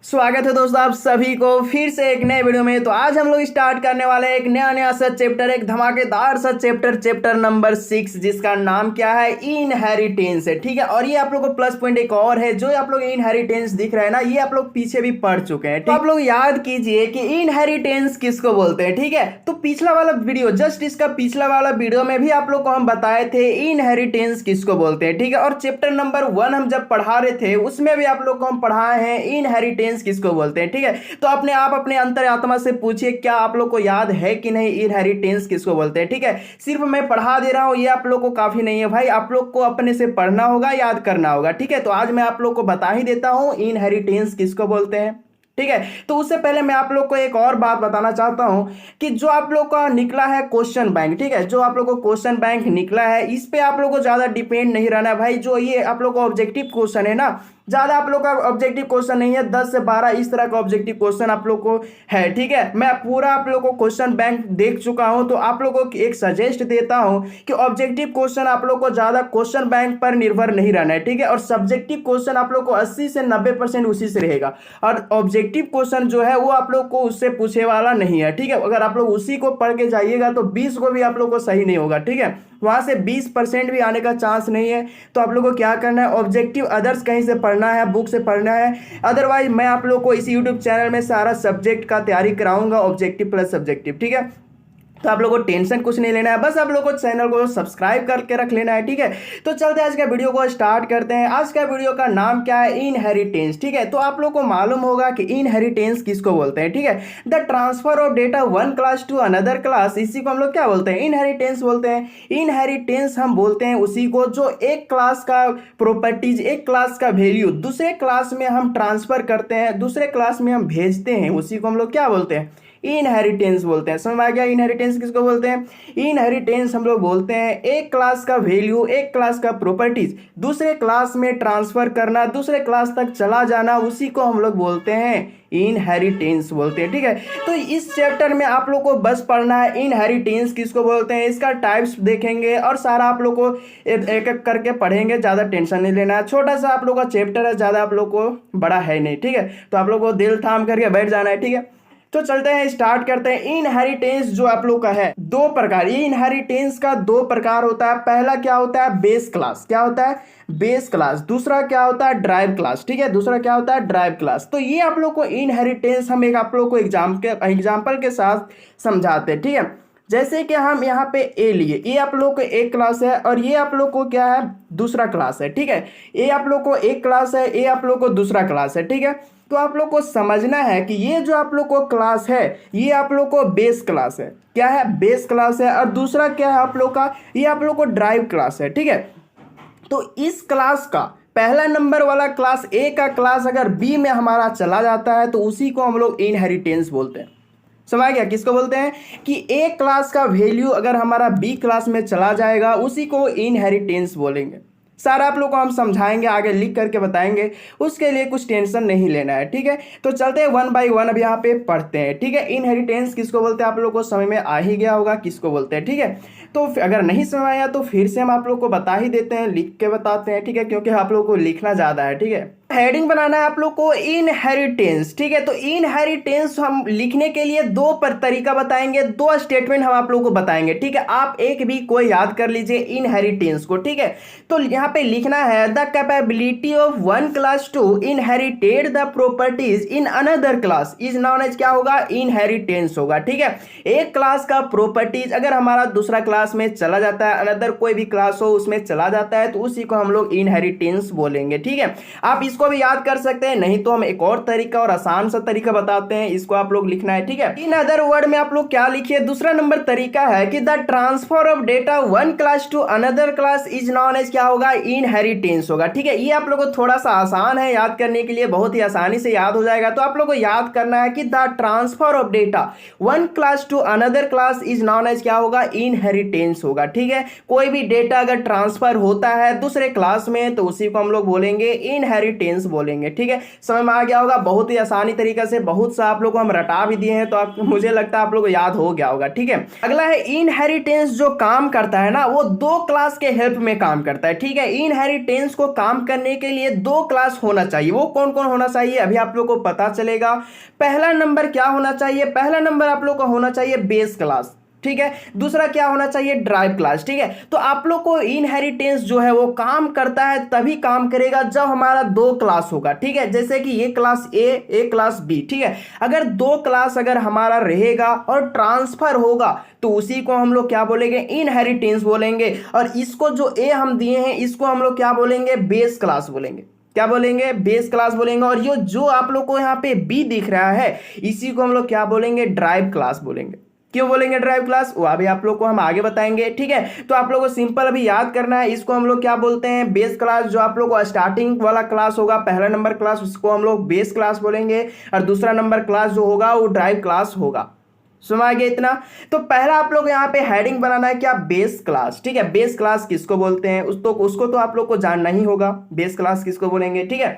स्वागत है दोस्तों आप सभी को फिर से एक नए वीडियो में। तो आज हम लोग स्टार्ट करने वाले हैं एक नया सा चैप्टर, एक धमाकेदार सा चैप्टर नंबर 6, जिसका नाम क्या है, इनहेरिटेंस है। ठीक है, और ये आप लोग को प्लस पॉइंट एक और है, जो आप लोग इनहेरिटेंस दिख रहा है ना, ये आप लोग पीछे भी पढ़ चुके हैं। तो आप लोग याद कीजिए कि इनहेरिटेंस किसको बोलते हैं। ठीक है, तो पिछला वाला वीडियो, जस्ट इसका पिछला वाला वीडियो में भी आप लोग को हम बताए थे इनहेरिटेंस किसको बोलते हैं। ठीक है, और चैप्टर नंबर 1 हम जब पढ़ा रहे थे उसमें भी आप लोग को हम पढ़ाए हैं इनहेरिटेंस किसको बोलते हैं। ठीक है, तो अपने आप अपने अंतर्आत्मा से पूछिए क्या आप लोग को याद है कि नहीं इनहेरिटेंस किसको बोलते हैं। ठीक है, सिर्फ मैं पढ़ा दे रहा हूं ये आप लोग को काफी नहीं है भाई, आप लोग को अपने से पढ़ना होगा, याद करना होगा। ठीक है, तो आज मैं आप लोग को बता ही देता हूं इनहेरिटेंस किसको बोलते हैं। ठीक है, तो उससे पहले मैं आप लोग को एक और बात बताना चाहता हूं कि जो आप लोग का निकला है क्वेश्चन बैंक, ठीक है, जो आप लोग को क्वेश्चन बैंक निकला है इस पे आप लोग को ज्यादा डिपेंड नहीं रहना है भाई। जो ये आप लोग का ऑब्जेक्टिव क्वेश्चन है ना, ज्यादा आप लोग का ऑब्जेक्टिव क्वेश्चन नहीं है, 10 से 12 इस तरह का ऑब्जेक्टिव क्वेश्चन आप लोग को है। ठीक है, मैं पूरा आप लोग को क्वेश्चन बैंक देख चुका हूं, तो आप लोगों को एक सजेस्ट देता हूं कि ऑब्जेक्टिव क्वेश्चन आप लोग को ज्यादा क्वेश्चन बैंक पर निर्भर नहीं रहना है। ठीक है, और सब्जेक्टिव क्वेश्चन आप लोग को 80 से 90% उसी से रहेगा, और ऑब्जेक्टिव क्वेश्चन जो है वो आप लोग को उससे पूछे वाला नहीं है। ठीक है, अगर आप लोग उसी को पढ़ के जाइएगा तो 20 को भी आप लोग को सही नहीं होगा। ठीक है, वहां से 20% भी आने का चांस नहीं है। तो आप लोग को क्या करना है, ऑब्जेक्टिव अदर्स कहीं से पढ़ना है, बुक से पढ़ना है। अदरवाइज मैं आप लोग को इसी यूट्यूब चैनल में सारा सब्जेक्ट का तैयारी कराऊंगा, ऑब्जेक्टिव प्लस सब्जेक्टिव। ठीक है, तो आप लोगों को टेंशन कुछ नहीं लेना है, बस आप लोगों को चैनल को सब्सक्राइब करके रख लेना है। ठीक है, तो चलते हैं आज का वीडियो को स्टार्ट करते हैं। आज का वीडियो का नाम क्या है, इनहेरिटेंस। ठीक है, तो आप लोग को मालूम होगा कि इनहेरिटेंस किसको बोलते हैं। ठीक है, the transfer of data one class to another class, इसी को हम लोग क्या बोलते हैं, इनहेरिटेंस बोलते हैं। इनहेरिटेंस हम बोलते हैं उसी को जो एक क्लास का प्रॉपर्टीज, एक क्लास का वैल्यू दूसरे क्लास में हम ट्रांसफर करते हैं, दूसरे क्लास में हम भेजते हैं, उसी को हम लोग क्या बोलते हैं, इनहेरिटेंस बोलते हैं। समझ में आ गया इनहेरिटेंस किसको बोलते हैं। इनहेरिटेंस हम लोग बोलते हैं एक क्लास का वैल्यू, एक क्लास का प्रॉपर्टीज दूसरे क्लास में ट्रांसफर करना, दूसरे क्लास तक चला जाना, उसी को हम लोग बोलते हैं इनहेरिटेंस बोलते हैं। ठीक है, तो इस चैप्टर में आप लोग को बस पढ़ना है इनहेरिटेंस किसको बोलते हैं, इसका टाइप्स देखेंगे और सारा आप लोग को एक एक करके पढ़ेंगे, ज़्यादा टेंशन नहीं लेना है। छोटा सा आप लोग का चैप्टर है, ज़्यादा आप लोग को बड़ा है नहीं। ठीक है, तो आप लोग को दिल थाम करके बैठ जाना है। ठीक है, तो चलते हैं, स्टार्ट करते हैं। इनहेरिटेंस जो आप लोग का है दो प्रकार, इनहेरिटेंस का दो प्रकार होता है। पहला क्या होता है, बेस क्लास, क्या होता है, बेस क्लास। दूसरा क्या होता है, ड्राइव क्लास। ठीक है, दूसरा क्या होता है, ड्राइव क्लास। तो ये आप लोग को इनहेरिटेंस हम एक आप लोग को एग्जाम्पल के साथ समझाते हैं। ठीक है, जैसे कि हम यहाँ पे ए लिए, ये आप लोग को एक क्लास है और ये आप लोग को क्या है, दूसरा क्लास है। ठीक है, ये आप लोग को एक क्लास है, ये आप लोग को दूसरा क्लास है। ठीक है, तो आप लोग को समझना है कि ये जो आप लोग को क्लास है ये आप लोग को बेस क्लास है, क्या है, बेस क्लास है। और दूसरा क्या है आप लोग का, ये आप लोग को ड्राइव क्लास है। ठीक है, तो इस क्लास का पहला नंबर वाला क्लास, ए का क्लास अगर बी में हमारा चला जाता है तो उसी को हम लोग इनहेरिटेंस बोलते हैं। समझ गया किसको बोलते हैं, कि ए क्लास का वैल्यू अगर हमारा बी क्लास में चला जाएगा उसी को इनहेरिटेंस बोलेंगे। सारा आप लोग को हम समझाएंगे, आगे लिख करके बताएंगे, उसके लिए कुछ टेंशन नहीं लेना है। ठीक है, तो चलते हैं 1 बाय 1 अब यहाँ पे पढ़ते हैं। ठीक है, इनहेरिटेंस किसको बोलते हैं आप लोग को समझ में आ ही गया होगा किसको बोलते हैं। ठीक है, तो अगर नहीं समझ आया तो फिर से हम आप लोग को बता ही देते हैं, लिख के बताते हैं। ठीक है, क्योंकि आप लोग को लिखना ज़्यादा है। ठीक है, हेडिंग बनाना है आप लोग को इनहेरिटेंस। ठीक है, तो इनहेरिटेंस हम लिखने के लिए दो पर तरीका बताएंगे, दो स्टेटमेंट हम आप लोग को बताएंगे। ठीक है, आप एक भी कोई याद कर लीजिए इनहेरिटेंस को। ठीक है, तो यहाँ पे लिखना है the capability of one class to inherited the properties in another class is known as, क्या होगा, इनहेरिटेंस होगा। ठीक है, एक क्लास का प्रॉपर्टीज अगर हमारा दूसरा क्लास में चला जाता है, अनदर कोई भी क्लास हो उसमें चला जाता है, तो उसी को हम लोग इनहेरिटेंस बोलेंगे। ठीक है, आप इसको भी याद कर सकते हैं, नहीं तो हम एक और तरीका और आसान सा तरीका बताते हैं, इसको आप लोग लिखना है। ठीक है, इन अदर वर्ड में आप लोग क्या लिखिए, दूसरा नंबर तरीका है कि the transfer of data one class to another class is known as, क्या होगा, इनहेरिटेंस होगा। ठीक है, ये आप लोग को थोड़ा सा आसान है याद करने के लिए, बहुत ही आसानी से याद हो जाएगा। तो आप लोग को याद करना है कि the transfer of data one class to another class is known as, क्या होगा, इनहेरिटेंस होगा। ठीक है, कोई भी डेटा अगर ट्रांसफर होता है दूसरे क्लास में तो उसी को हम लोग बोलेंगे इनहेरिटेंस इनहेरिटेंस बोलेंगे। ठीक है, समझ में आ गया होगा। बहुत ही आसानी तरीके से बहुत सा आप लोग को हम रटा भी दिए हैं, तो आप मुझे लगता है आप लोग को याद हो गया होगा। ठीक है, अगला है इनहेरिटेंस। जो काम करता है ना वो दो क्लास के हेल्प में काम करता है। ठीक है, इनहेरिटेंस को काम करने के लिए दो क्लास होना चाहिए। वो कौन कौन होना चाहिए अभी आप लोग को पता चलेगा। पहला नंबर क्या होना चाहिए, पहला नंबर आप लोग को होना चाहिए बेस क्लास। ठीक है, दूसरा क्या होना चाहिए, ड्राइव क्लास। ठीक है, तो आप लोग को इनहेरिटेंस जो है वो काम करता है तभी काम करेगा जब हमारा दो क्लास होगा। ठीक है, जैसे कि ये क्लास ए क्लास बी। ठीक है, अगर दो क्लास अगर हमारा रहेगा और ट्रांसफर होगा तो उसी को हम लोग क्या बोलेंगे, इनहेरिटेंस बोलेंगे। और इसको जो ए हम दिए हैं इसको हम लोग क्या बोलेंगे, बेस क्लास बोलेंगे। क्या बोलेंगे, बेस क्लास बोलेंगे। और ये जो आप लोग को यहाँ पे बी दिख रहा है इसी को हम लोग क्या बोलेंगे, ड्राइव क्लास बोलेंगे। क्यों बोलेंगे ड्राइव क्लास, वो अभी आप लोग को हम आगे बताएंगे। ठीक है, तो आप लोग को सिंपल अभी याद करना है, इसको हम लोग क्या बोलते हैं, बेस क्लास। जो आप लोग को स्टार्टिंग वाला क्लास होगा, पहला नंबर क्लास, उसको हम लोग बेस क्लास बोलेंगे। और दूसरा नंबर क्लास जो होगा वो ड्राइव क्लास होगा। समझ आ गया इतना। तो पहला आप लोग यहाँ पे हेडिंग बनाना है क्या, बेस क्लास। ठीक है, बेस क्लास किसको बोलते हैं उसको तो आप लोग को जानना ही होगा, बेस क्लास किसको बोलेंगे। ठीक है,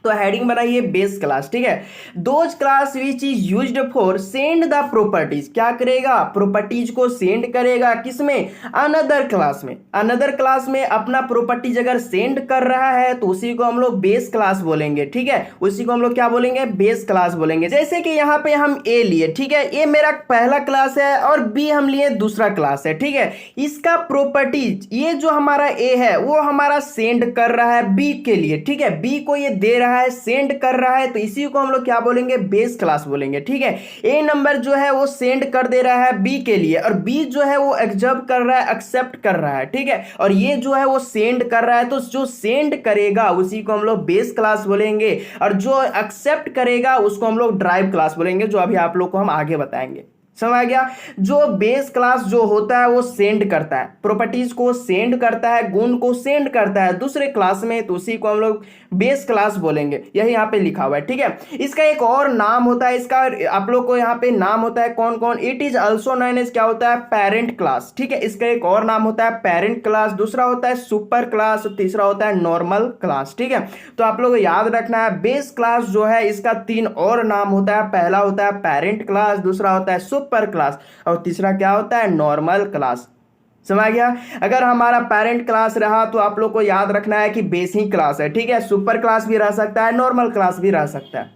तो हेडिंग बनाइए बेस क्लास। ठीक है, those class which is used for send the properties. क्या करेगा, प्रॉपर्टीज को सेंड करेगा किसमें, अनदर क्लास में। अनदर क्लास में अपना प्रॉपर्टीज अगर सेंड कर रहा है तो उसी को हम लोग बेस क्लास बोलेंगे। ठीक है, उसी को हम लोग क्या बोलेंगे, बेस क्लास बोलेंगे। जैसे कि यहाँ पे हम ए लिए, ठीक है, ये मेरा पहला क्लास है और बी हम लिए दूसरा क्लास है। ठीक है, इसका प्रॉपर्टीज ये जो हमारा ए है वो हमारा सेंड कर रहा है बी के लिए। ठीक है, बी को ये दे रहा है, सेंड कर रहा है, तो इसी को हम लोग क्या बोलेंगे, बेस क्लास बोलेंगे। ठीक है, ए नंबर जो है वो सेंड कर दे रहा है बी के लिए और बी जो है वो एब्जॉर्ब कर रहा है, एक्सेप्ट कर रहा है। ठीक है, और ये जो है वो सेंड कर रहा है, तो जो सेंड करेगा उसी को हम लोग बेस क्लास बोलेंगे और जो एक्सेप्ट करेगा उसको हम लोग ड्राइव क्लास बोलेंगे, जो अभी आप लोग को हम आगे बताएंगे। समझ आ गया। जो बेस क्लास जो होता है वो सेंड करता है, प्रॉपर्टीज को सेंड करता है, गुण को सेंड करता है दूसरे क्लास में, तो उसी को हम लोग बेस क्लास बोलेंगे। यही यहाँ पे लिखा हुआ है। ठीक है, इसका एक और नाम होता है, इसका आप लोग को यहाँ पे नाम होता है कौन कौन, it is also known as क्या होता है, पेरेंट क्लास। ठीक है, इसका एक और नाम होता है पेरेंट क्लास, दूसरा होता है सुपर क्लास, तीसरा होता है नॉर्मल क्लास। ठीक है, तो आप लोग को याद रखना है बेस क्लास जो है इसका तीन और नाम होता है। पहला होता है पेरेंट क्लास, दूसरा होता है सुपर क्लास और तीसरा क्या होता है, नॉर्मल क्लास। समझ गया। अगर हमारा पेरेंट क्लास रहा तो आप लोग को याद रखना है कि बेस ही क्लास है। ठीक है, सुपर क्लास भी रह सकता है, नॉर्मल क्लास भी रह सकता है।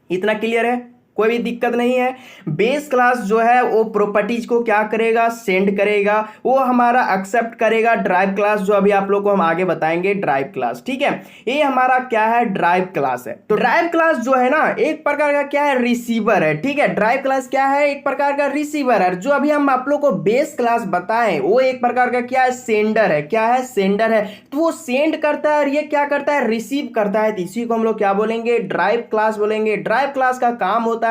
इतना क्लियर है, कोई भी दिक्कत नहीं है। बेस क्लास जो है वो प्रॉपर्टीज को क्या करेगा, सेंड करेगा, वो हमारा एक्सेप्ट करेगा। ड्राइव क्लास जो अभी आप लोग को हम आगे बताएंगे, ड्राइव क्लास। ठीक है, ये हमारा क्या है, ड्राइव क्लास है। तो ड्राइव क्लास जो है ना एक प्रकार का क्या है, रिसीवर है। ठीक है, ड्राइव क्लास क्या है, एक प्रकार का रिसीवर है। जो अभी हम आप लोग को बेस क्लास बताएं वो एक प्रकार का क्या है, सेंडर है। क्या है, सेंडर है। तो वो सेंड करता है और ये क्या करता है, रिसीव करता है, तो इसी को हम लोग क्या बोलेंगे, ड्राइव क्लास बोलेंगे। ड्राइव क्लास का काम होता है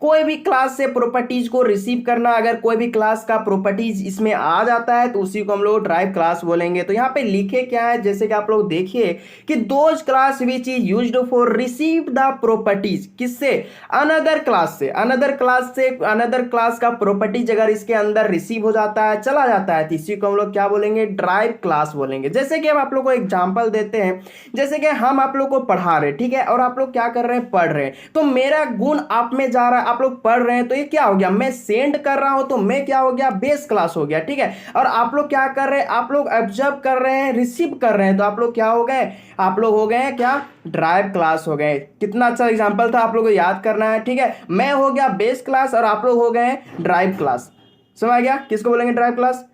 कोई भी क्लास से प्रॉपर्टीज को रिसीव करना। अगर कोई भी क्लास का प्रॉपर्टीज इसमें आ जाता है तो उसी को हम लोग ड्राइव क्लास बोलेंगे। तो यहाँ पे लिखे क्या है, जैसे कि आप लोग देखिए कि those class which is used for receive the properties, किससे, अनदर क्लास से। अनदर क्लास से अनदर क्लास का प्रॉपर्टीज अगर इसके अंदर रिसीव हो जाता है, चला जाता है, तो इसी को हम लोग क्या बोलेंगे, ड्राइव क्लास बोलेंगे। जैसे कि हम आप लोग को एग्जांपल देते हैं, जैसे कि हम आप लोग को पढ़ा रहे, ठीक है, और आप लोग क्या कर रहे हैं, पढ़ रहे हैं, तो मेरा गुण आप में जा रहा है, आप लोग पढ़ रहे हैं, तो ये क्या हो गया, मैं सेंड कर रहा हूं तो मैं क्या हो गया, बेस क्लास हो गया। ठीक है, और आप लोग क्या कर रहे हैं, आप लोग ऑब्जर्व कर रहे हैं, रिसीव कर रहे हैं, तो आप लोग क्या हो गए, आप लोग हो गए क्या, ड्राइव क्लास हो गए। कितना अच्छा एग्जांपल था, आप लोगों को याद करना है। ठीक है, मैं हो गया बेस क्लास और आप लोग हो गए ड्राइव क्लास। समझ गया, किसको बोलेंगे, ड्राइव क्लास।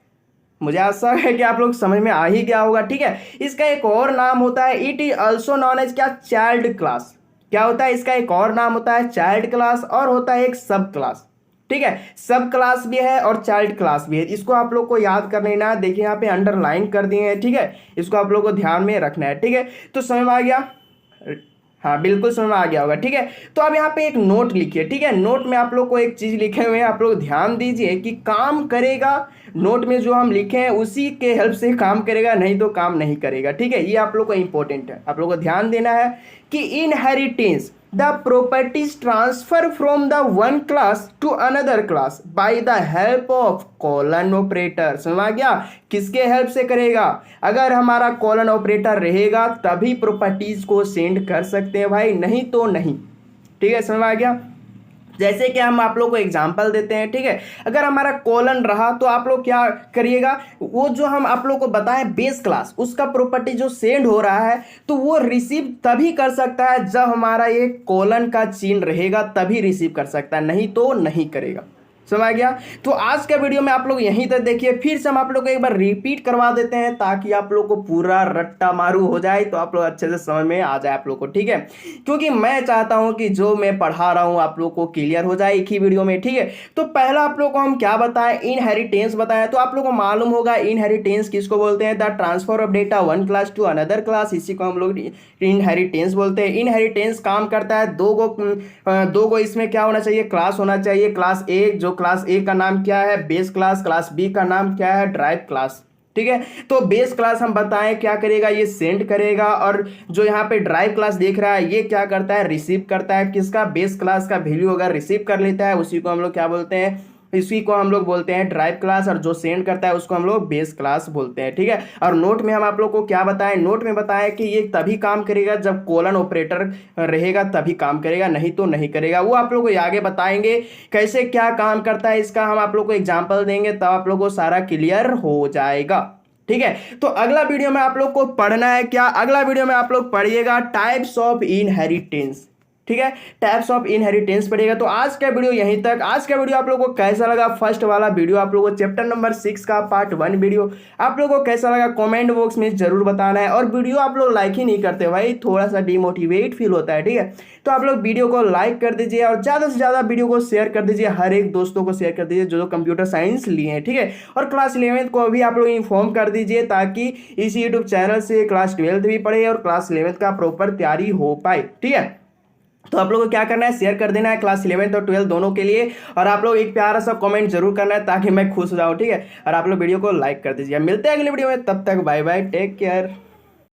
मुझे आशा है कि आप लोग समझ में आ ही गया होगा। ठीक है, इसका एक और नाम होता है, it is also known as क्या, चाइल्ड क्लास। क्या होता है, इसका एक और नाम होता है चाइल्ड क्लास और होता है एक सब क्लास। ठीक है, सब क्लास भी है और चाइल्ड क्लास भी है। इसको आप लोग को याद कर लेना है। देखिए यहाँ पे अंडरलाइन कर दिए हैं। ठीक है, इसको आप लोग को ध्यान में रखना है। ठीक है, तो समझ में आ गया, हाँ बिल्कुल समझ में आ गया होगा। ठीक है, तो अब यहाँ पे एक नोट लिखिए। ठीक है, नोट में आप लोग को एक चीज लिखे हुए हैं, आप लोग ध्यान दीजिए कि काम करेगा, नोट में जो हम लिखे हैं उसी के हेल्प से काम करेगा, नहीं तो काम नहीं करेगा। ठीक है, ये आप लोग को इंपॉर्टेंट है, आप लोग को ध्यान देना है कि inheritance the properties transfer from the one class to another class by the help of colon operator. समझ आ गया? किसके हेल्प से करेगा? अगर हमारा कॉलन ऑपरेटर रहेगा तभी प्रॉपर्टीज को सेंड कर सकते हैं भाई, नहीं तो नहीं। ठीक है, समझ आ गया? जैसे कि हम आप लोग को एग्जांपल देते हैं। ठीक है, अगर हमारा कॉलन रहा तो आप लोग क्या करिएगा, वो जो हम आप लोग को बताएं बेस क्लास, उसका प्रॉपर्टी जो सेंड हो रहा है तो वो रिसीव तभी कर सकता है जब हमारा ये कॉलन का चिन्ह रहेगा, तभी रिसीव कर सकता है, नहीं तो नहीं करेगा। समझ आ गया? तो आज का वीडियो में आप लोग यहीं तक देखिए, फिर से हम आप लोग को एक बार रिपीट करवा देते हैं ताकि आप लोग को पूरा रट्टा मारू हो जाए, तो आप लोग अच्छे से समझ में आ जाए आप लोग को। ठीक है, क्योंकि मैं चाहता हूं कि जो मैं पढ़ा रहा हूं आप लोग को क्लियर हो जाए एक ही वीडियो में। ठीक है, तो पहला आप लोग को हम क्या बताएं, इनहेरिटेंस बताएं। तो आप लोग को मालूम होगा इनहेरिटेंस किसको बोलते हैं, the transfer of data one class to another class, इसी को हम लोग इनहेरिटेंस बोलते हैं। इनहेरिटेंस काम करता है दो गो इसमें क्या होना चाहिए, क्लास होना चाहिए। क्लास ए, जो क्लास ए का नाम क्या है, बेस क्लास। क्लास बी का नाम क्या है, ड्राइव क्लास। ठीक है, तो बेस क्लास हम बताएं क्या करेगा, ये सेंड करेगा, और जो यहाँ पे ड्राइव क्लास देख रहा है ये क्या करता है, रिसीव करता है। किसका, बेस क्लास का वैल्यू अगर रिसीव कर लेता है उसी को हम लोग क्या बोलते हैं, इसी को हम लोग बोलते हैं ड्राइव क्लास, और जो सेंड करता है उसको हम लोग बेस क्लास बोलते हैं। ठीक है, और नोट में हम आप लोग को क्या बताएं, नोट में बताएं कि ये तभी काम करेगा जब कॉलन ऑपरेटर रहेगा, तभी काम करेगा, नहीं तो नहीं करेगा। वो आप लोग को आगे बताएंगे कैसे क्या काम करता है, इसका हम आप लोग को एग्जाम्पल देंगे, तब आप लोग को सारा क्लियर हो जाएगा। ठीक है, तो अगला वीडियो में आप लोग को पढ़ना है क्या, अगला वीडियो में आप लोग पढ़िएगा टाइप्स ऑफ इनहेरिटेंस। ठीक है, टाइप्स ऑफ इनहेरिटेंस पड़ेगा। तो आज का वीडियो यहीं तक। आज का वीडियो आप लोगों को कैसा लगा, फर्स्ट वाला वीडियो आप लोगों को चैप्टर नंबर 6 का पार्ट 1 वीडियो आप लोगों को कैसा लगा कमेंट बॉक्स में जरूर बताना है। और वीडियो आप लोग लाइक ही नहीं करते भाई, थोड़ा सा डिमोटिवेट फील होता है। ठीक है, तो आप लोग वीडियो को लाइक कर दीजिए और ज़्यादा से ज़्यादा वीडियो को शेयर कर दीजिए, हर एक दोस्तों को शेयर कर दीजिए जो कंप्यूटर साइंस लिए हैं। ठीक है, और क्लास 11th को भी आप लोग इन्फॉर्म कर दीजिए ताकि इसी यूट्यूब चैनल से क्लास 12th भी पढ़े और क्लास 11th का प्रॉपर तैयारी हो पाए। ठीक है, तो आप लोगों को क्या करना है, शेयर कर देना है क्लास 11th और 12th दोनों के लिए, और आप लोग एक प्यारा सा कमेंट जरूर करना है ताकि मैं खुश हो जाऊं। ठीक है, और आप लोग वीडियो को लाइक कर दीजिए। मिलते हैं अगले वीडियो में, तब तक बाय बाय, टेक केयर।